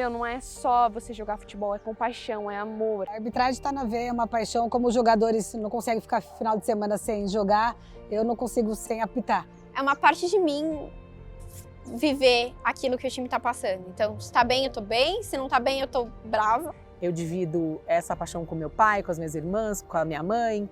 não é só você jogar futebol, é compaixão, é amor. A arbitragem está na veia, é uma paixão. Como os jogadores não conseguem ficar final de semana sem jogar, eu não consigo sem apitar. É uma parte de mim viver aquilo que o time está passando. Então, se tá bem, eu tô bem. Se não tá bem, eu tô brava. Eu divido essa paixão com meu pai, com as minhas irmãs, com a minha mãe.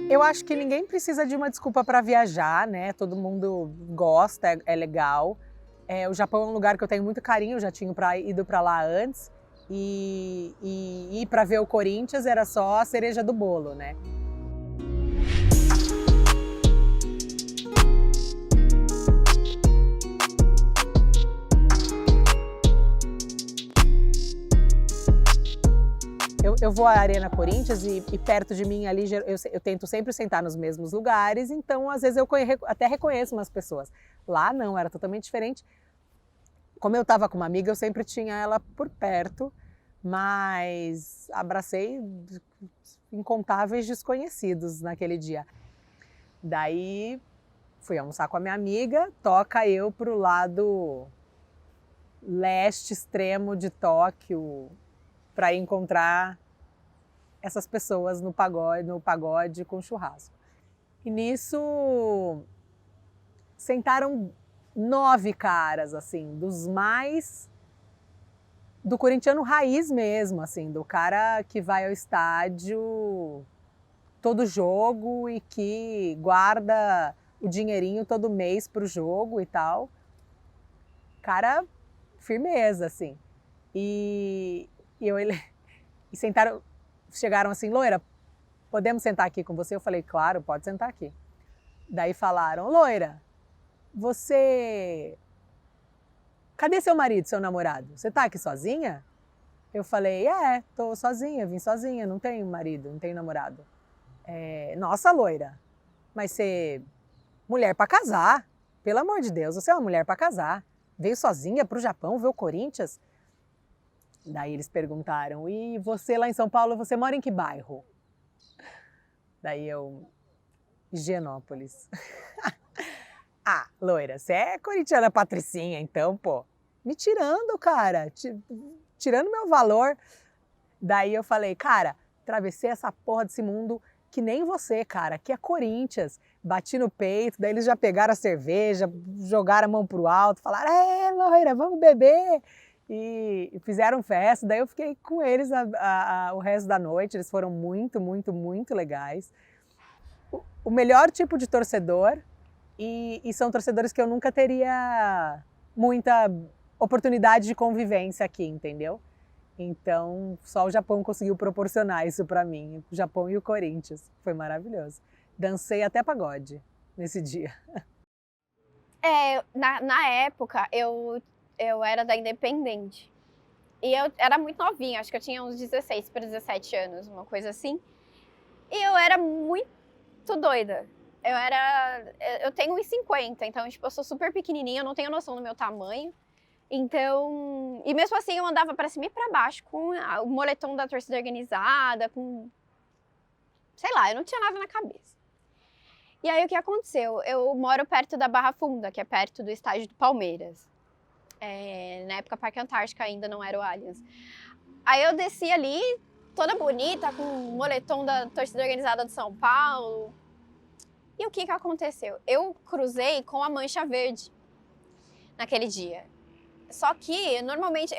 Eu acho que ninguém precisa de uma desculpa para viajar, né? Todo mundo gosta, é legal. O Japão é um lugar que eu tenho muito carinho, eu já tinha ido para lá antes. E ir para ver o Corinthians era só a cereja do bolo, né? Eu vou à Arena Corinthians e perto de mim ali eu tento sempre sentar nos mesmos lugares, então às vezes eu até reconheço umas pessoas. Lá não, era totalmente diferente. Como eu estava com uma amiga, eu sempre tinha ela por perto, mas abracei incontáveis desconhecidos naquele dia. Daí fui almoçar com a minha amiga, toca eu pro lado leste extremo de Tóquio para encontrar essas pessoas no pagode com churrasco. E nisso sentaram 9 caras, assim, dos mais do corintiano raiz mesmo, assim, do cara que vai ao estádio todo jogo e que guarda o dinheirinho todo mês pro jogo e tal. Cara, firmeza, assim. E chegaram assim, loira, podemos sentar aqui com você? Eu falei, claro, pode sentar aqui. Daí falaram, loira, cadê seu marido, seu namorado? Você tá aqui sozinha? Eu falei, tô sozinha, vim sozinha, não tenho marido, não tenho namorado. Nossa, loira, mas você, mulher pra casar, pelo amor de Deus, você é uma mulher pra casar. Veio sozinha pro Japão ver o Corinthians? Daí eles perguntaram, e você lá em São Paulo, você mora em que bairro? Daí eu, Higienópolis. Ah, loira, você é corintiana patricinha, então, pô. Me tirando, cara, tirando meu valor. Daí eu falei, cara, atravessei essa porra desse mundo que nem você, cara, que é Corinthians. Bati no peito, daí eles já pegaram a cerveja, jogaram a mão pro alto, falaram, loira, vamos beber. E fizeram festa, daí eu fiquei com eles o resto da noite, eles foram muito, muito, muito legais. O melhor tipo de torcedor, e são torcedores que eu nunca teria muita oportunidade de convivência aqui, entendeu? Então, só o Japão conseguiu proporcionar isso para mim, o Japão e o Corinthians, foi maravilhoso. Dancei até pagode nesse dia. Na época, eu era da Independente. E eu era muito novinha, acho que eu tinha uns 16 para 17 anos, uma coisa assim. E eu era muito doida. Eu tenho 1,50, então, tipo, eu sou super pequenininha, eu não tenho noção do meu tamanho. Então, e mesmo assim eu andava para cima e para baixo com o moletom da torcida organizada, sei lá, eu não tinha nada na cabeça. E aí o que aconteceu? Eu moro perto da Barra Funda, que é perto do estádio do Palmeiras. Na época Parque Antártica ainda não era o Allianz. Aí eu desci ali, toda bonita, com o moletom da torcida organizada de São Paulo. E o que aconteceu? Eu cruzei com a mancha verde naquele dia. Só que, normalmente,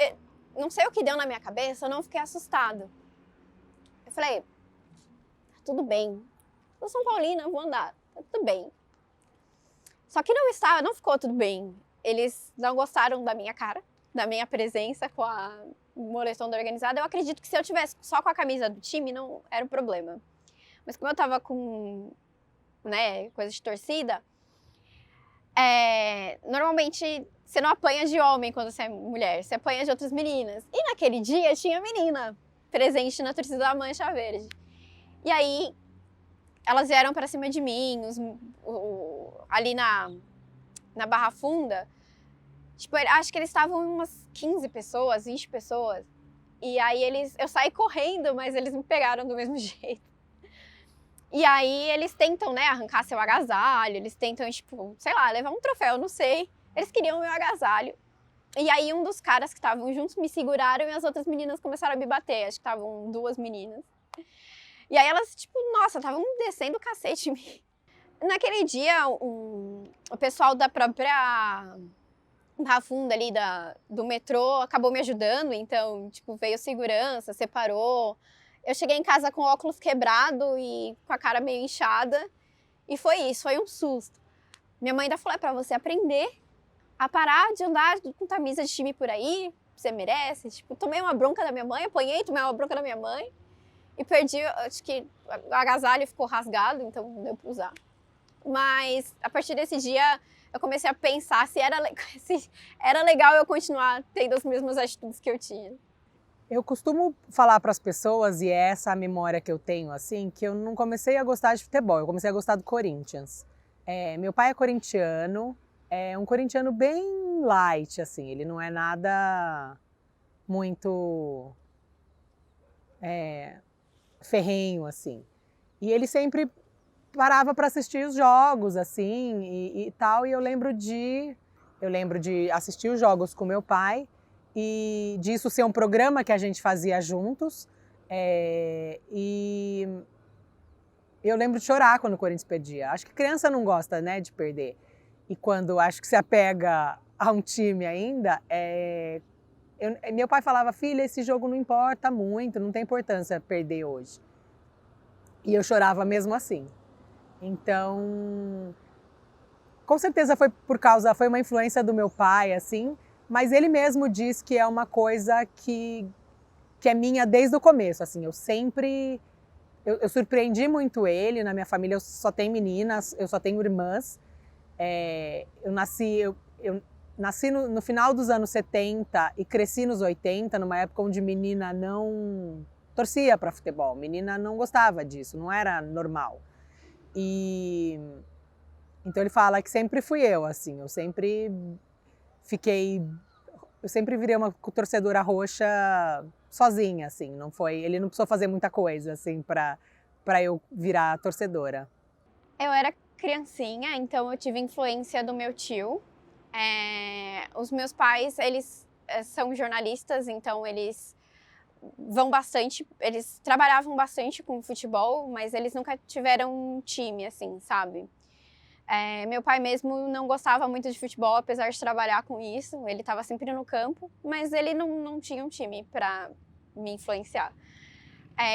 não sei o que deu na minha cabeça, eu não fiquei assustada. Eu falei, tá tudo bem. Eu sou São Paulina, vou andar, tá tudo bem. Só que não ficou tudo bem. Eles não gostaram da minha cara, da minha presença com a moletom da organizada. Eu acredito que se eu tivesse só com a camisa do time, não era um problema. Mas como eu tava com, coisa de torcida, normalmente você não apanha de homem quando você é mulher, você apanha de outras meninas. E naquele dia tinha menina presente na torcida da Mancha Verde. E aí elas vieram pra cima de mim, ali na Barra Funda. Tipo, acho que eles estavam umas 15 pessoas, 20 pessoas. E aí eu saí correndo, mas eles me pegaram do mesmo jeito. E aí eles tentam, né, arrancar seu agasalho, eles tentam, tipo, sei lá, levar um troféu, não sei. Eles queriam o meu agasalho. E aí um dos caras que estavam juntos me seguraram e as outras meninas começaram a me bater. Acho que estavam 2 meninas. E aí elas, tipo, nossa, estavam descendo o cacete em mim. Naquele dia, o pessoal da própria Barra Funda ali do metrô acabou me ajudando. Então, tipo, veio segurança, separou. Eu cheguei em casa com o óculos quebrado e com a cara meio inchada. E foi isso, foi um susto. Minha mãe ainda falou, é pra você aprender a parar de andar com camisa de time por aí, você merece. Tipo, tomei uma bronca da minha mãe, apanhei, tomei uma bronca da minha mãe. E perdi, acho que o agasalho ficou rasgado, então não deu pra usar. Mas a partir desse dia eu comecei a pensar se era legal eu continuar tendo as mesmas atitudes que eu tinha. Eu costumo falar para as pessoas, e é essa a memória que eu tenho, assim, que eu não comecei a gostar de futebol, eu comecei a gostar do Corinthians. Meu pai é corintiano, é um corintiano bem light, assim, ele não é nada muito ferrenho, assim. E ele sempre parava para assistir os jogos, assim, e tal, e eu lembro de assistir os jogos com meu pai, e disso ser um programa que a gente fazia juntos, e eu lembro de chorar quando o Corinthians perdia. Acho que criança não gosta, né, de perder. E quando acho que se apega a um time ainda, meu pai falava, filha, esse jogo não importa muito, não tem importância perder hoje. E eu chorava mesmo assim. Então, com certeza foi uma influência do meu pai, assim, mas ele mesmo diz que é uma coisa que é minha desde o começo, assim, eu surpreendi muito ele. Na minha família eu só tenho meninas, eu só tenho irmãs. Eu nasci no final dos anos 70 e cresci nos 80, numa época onde menina não torcia para futebol, menina não gostava disso, não era normal. E então ele fala que sempre fui eu, assim, eu sempre virei uma torcedora roxa sozinha, assim, ele não precisou fazer muita coisa, assim, para eu virar torcedora. Eu era criancinha, então eu tive influência do meu tio. Os meus pais, eles são jornalistas, então eles eles trabalhavam bastante com futebol, mas eles nunca tiveram um time, assim, sabe? Meu pai mesmo não gostava muito de futebol, apesar de trabalhar com isso. Ele estava sempre no campo, mas ele não tinha um time para me influenciar.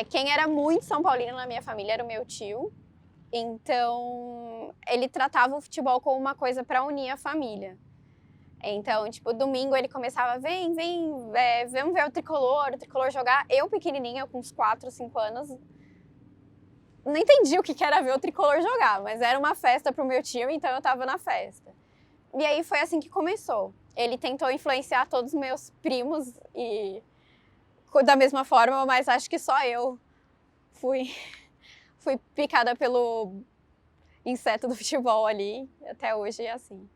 Quem era muito São Paulino na minha família era o meu tio. Então, ele tratava o futebol como uma coisa para unir a família. Então, tipo, domingo ele começava, vem, vamos ver o tricolor jogar. Eu, pequenininha, com uns 4, 5 anos, não entendi o que era ver o tricolor jogar, mas era uma festa pro meu tio, então eu tava na festa. E aí foi assim que começou. Ele tentou influenciar todos os meus primos e da mesma forma, mas acho que só eu fui picada pelo inseto do futebol ali. Até hoje é assim.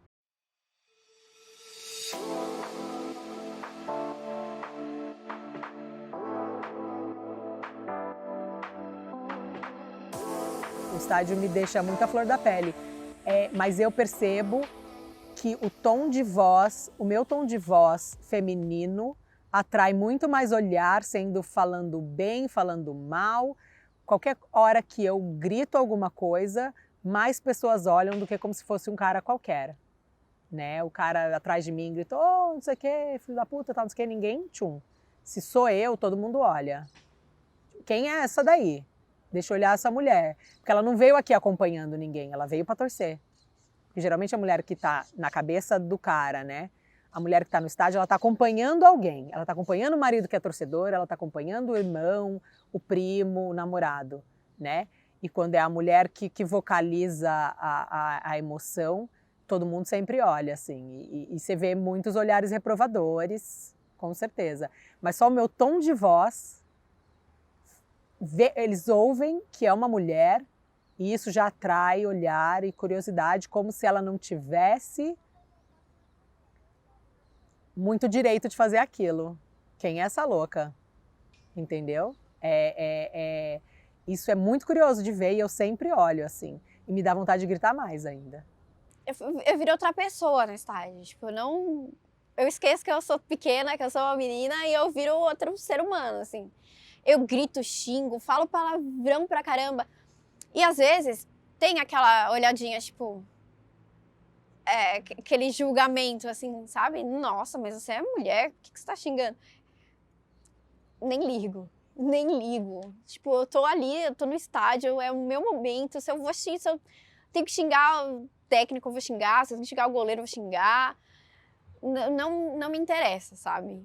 O estádio me deixa muito à flor da pele, mas eu percebo que o meu tom de voz feminino atrai muito mais olhar, falando bem, falando mal. Qualquer hora que eu grito alguma coisa, mais pessoas olham do que como se fosse um cara qualquer, né? O cara atrás de mim gritou, oh, não sei o que, filho da puta, tal, não sei o que, ninguém, tchum. Se sou eu, todo mundo olha. Quem é essa daí? Deixa eu olhar essa mulher. Porque ela não veio aqui acompanhando ninguém, ela veio para torcer. Porque geralmente a mulher que está na cabeça do cara, né? A mulher que está no estádio, ela está acompanhando alguém. Ela está acompanhando o marido que é torcedor, ela está acompanhando o irmão, o primo, o namorado, né? E quando é a mulher que vocaliza a emoção, todo mundo sempre olha, assim, e você vê muitos olhares reprovadores, com certeza. Mas só o meu tom de voz, eles ouvem que é uma mulher e isso já atrai olhar e curiosidade, como se ela não tivesse muito direito de fazer aquilo. Quem é essa louca? Entendeu? Isso é muito curioso de ver e eu sempre olho assim. E me dá vontade de gritar mais ainda. Eu virei outra pessoa no estádio. Tipo, não... Eu esqueço que eu sou pequena, que eu sou uma menina e eu viro outro ser humano, assim. Eu grito, xingo, falo palavrão pra caramba. E às vezes tem aquela olhadinha, tipo... aquele julgamento, assim, sabe? Nossa, mas você é mulher, por que você tá xingando? Nem ligo. Tipo, eu tô ali, eu tô no estádio, é o meu momento. Se eu tenho que xingar o técnico, eu vou xingar. Se eu tenho que xingar o goleiro, eu vou xingar. Não me interessa, sabe?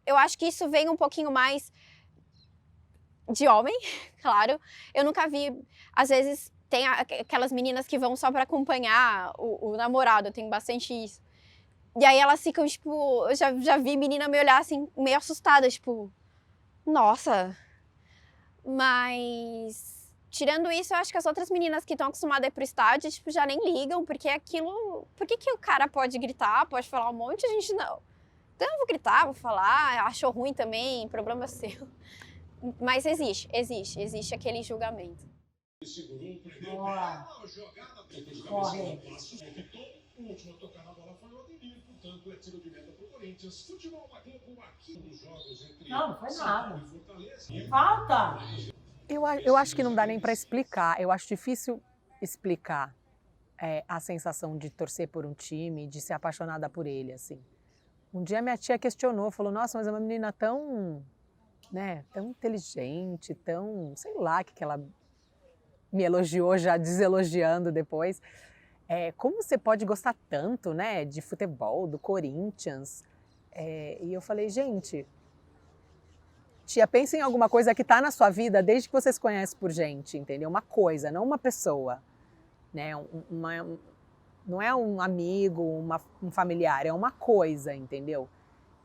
Eu acho que isso vem um pouquinho mais de homem, claro. Eu nunca vi, às vezes, tem aquelas meninas que vão só pra acompanhar o namorado, eu tenho bastante isso. E aí elas ficam, tipo, eu já vi menina me olhar assim, meio assustada, tipo, nossa. Mas, tirando isso, eu acho que as outras meninas que estão acostumadas a ir pro estádio, tipo, já nem ligam, porque aquilo... Por que o cara pode gritar, pode falar um monte, a gente não? Então eu vou gritar, vou falar, achou ruim também, problema seu. Mas existe aquele julgamento. Boa. Corre. O último a tocar na bola foi o Ademir, portanto é tiro de meta pro Corinthians. Futebol da Globo aqui nos jogos entre Não foi nada. Fortaleza. Falta! Eu acho que não dá nem para explicar. Eu acho difícil explicar a sensação de torcer por um time, de ser apaixonada por ele, assim. Um dia minha tia questionou, falou, nossa, mas é uma menina tão, né, tão inteligente, tão, sei lá, que ela me elogiou já deselogiando depois. Como você pode gostar tanto, né, de futebol, do Corinthians? E eu falei, gente, tia, pensa em alguma coisa que está na sua vida desde que você se conhece por gente, entendeu? Uma coisa, não uma pessoa, né? Não é um amigo, um familiar, é uma coisa, entendeu?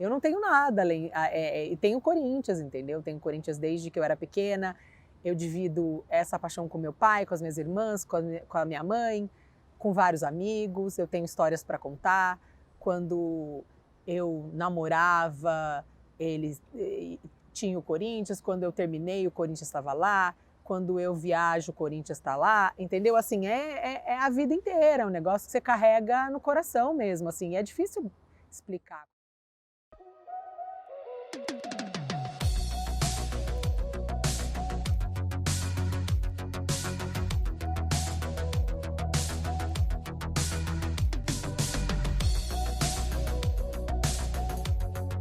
Eu não tenho nada além, e tenho Corinthians, entendeu? Tenho Corinthians desde que eu era pequena, eu divido essa paixão com meu pai, com as minhas irmãs, com a minha mãe, com vários amigos, eu tenho histórias para contar. Quando eu namorava, eles tinham o Corinthians, quando eu terminei, o Corinthians estava lá, quando eu viajo, o Corinthians está lá, entendeu? Assim, é a vida inteira, é um negócio que você carrega no coração mesmo, assim, é difícil explicar.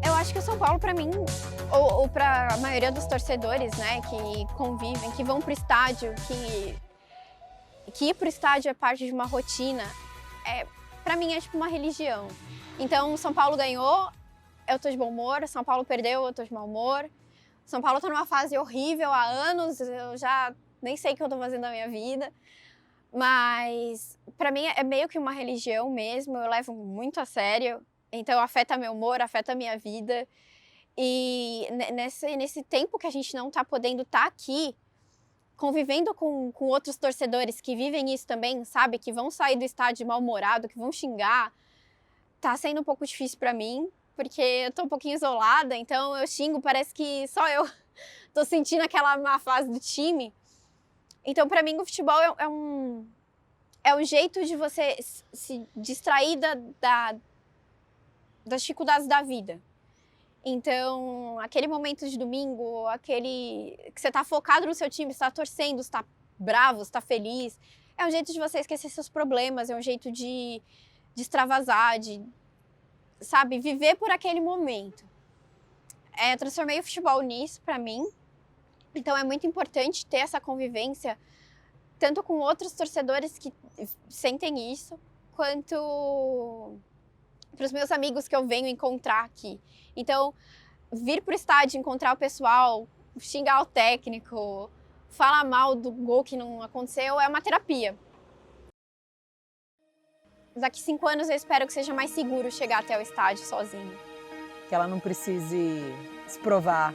Eu acho que o São Paulo, pra mim, ou pra maioria dos torcedores, né, que convivem, que vão pro estádio, que ir pro estádio é parte de uma rotina, pra mim é tipo uma religião. Então, São Paulo ganhou, eu tô de bom humor, São Paulo perdeu, eu tô de mau humor. São Paulo tá numa fase horrível há anos, eu já nem sei o que eu tô fazendo na minha vida. Mas, pra mim, é meio que uma religião mesmo, eu levo muito a sério. Então, afeta meu humor, afeta a minha vida. E nesse tempo que a gente não tá podendo estar aqui, convivendo com outros torcedores que vivem isso também, sabe? Que vão sair do estádio mal-humorado, que vão xingar, tá sendo um pouco difícil pra mim, porque eu tô um pouquinho isolada, então eu xingo, parece que só eu tô sentindo aquela má fase do time. Então, pra mim, o futebol é um jeito de você se distrair das dificuldades da vida. Então, aquele momento de domingo, aquele que você tá focado no seu time, você tá torcendo, você tá bravo, você tá feliz, é um jeito de você esquecer seus problemas, é um jeito de extravasar, de, sabe, viver por aquele momento. Eu transformei o futebol nisso pra mim, então é muito importante ter essa convivência, tanto com outros torcedores que sentem isso, quanto para os meus amigos que eu venho encontrar aqui. Então, vir pro estádio, encontrar o pessoal, xingar o técnico, falar mal do gol que não aconteceu, é uma terapia. daqui 5 anos eu espero que seja mais seguro chegar até o estádio sozinho. Que ela não precise se provar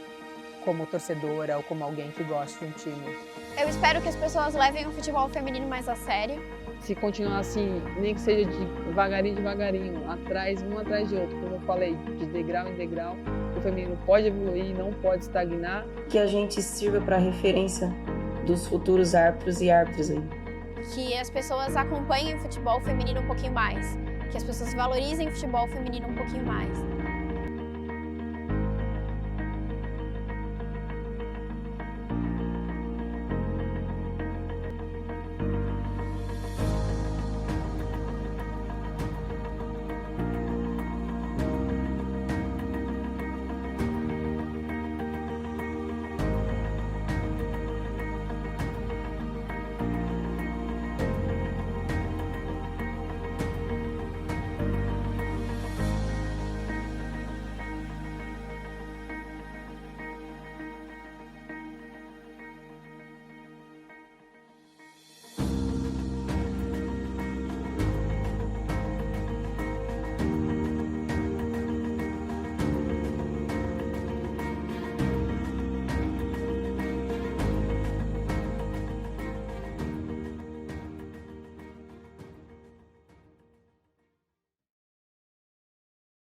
como torcedora ou como alguém que gosta de um time. Eu espero que as pessoas levem o futebol feminino mais a sério. Se continuar assim, nem que seja devagarinho, um atrás de outro, como eu falei, de degrau em degrau, o feminino pode evoluir, não pode estagnar. Que a gente sirva para referência dos futuros árbitros e árbitras aí. Que as pessoas acompanhem o futebol feminino um pouquinho mais. Que as pessoas valorizem o futebol feminino um pouquinho mais.